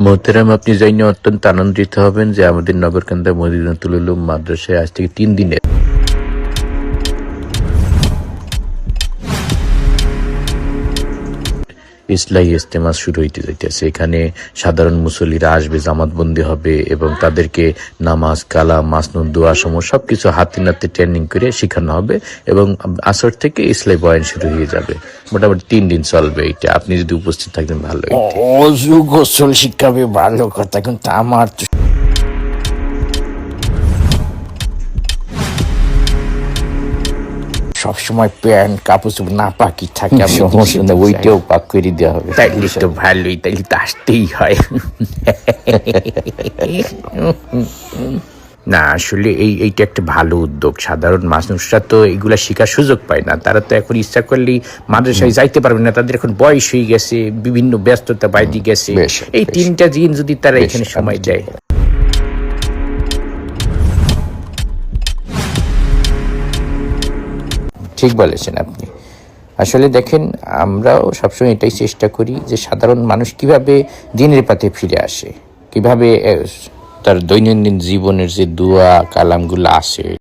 মোহতারাম, আপনি জেনে অত্যন্ত আনন্দিত হবেন যে আমাদের নগরকান্দা মদিনাতুল উলুম মাদ্রাসায় আজ থেকে 3 দিনের ইসলাহি ইজতেমা শুরু হইতে যাইতেছে। এখানে সাধারণ মুসল্লিরা আসবে, জামাতবন্দি হবে এবং তাদেরকে নামাজ, কালাম, মাসনুন, দোয়া সমূহ সবকিছু হাতে নাতে ট্রেনিং করে শেখানো হবে এবং আসর থেকে ইসলাহি বয়ান শুরু হয়ে যাবে। মোটামুটি 3 দিন চলবে এটা। আপনি যদি উপস্থিত থাকেন ভালো। অজু গোসল শিখাবে, ভালো কথা, কিন্তু আমার তো সবসময় প্যান্ট কাপড় চোপড় না পাকি থাকে। সমস্যা নেই, ওইটাও পাক করে দেওয়া হবে। তাইলে তো ভালোই, তাইলে তো আসতেই হয়। না আসলে এইটা একটা ভালো উদ্যোগ। সাধারণ মানুষরা তো এগুলা শেখার সুযোগ পায় না। তারা তো এখন ইচ্ছা করলেই মাদ্রাসায় যাইতে পারবে না, তাদের এখন বয়স হয়ে গেছে, বিভিন্ন ব্যস্ততা বাইরে গেছে। এই 3টা দিন যদি তারা এখানে সময় দেয়, ঠিক বলেছেন আপনি। আসলে দেখেন, আমরাও সবসময় এটাই চেষ্টা করি যে সাধারণ মানুষ কিভাবে দিনের পথে ফিরে আসে, কিভাবে তার দৈনন্দিন জীবনের যে দোয়া কালামগুলো আসে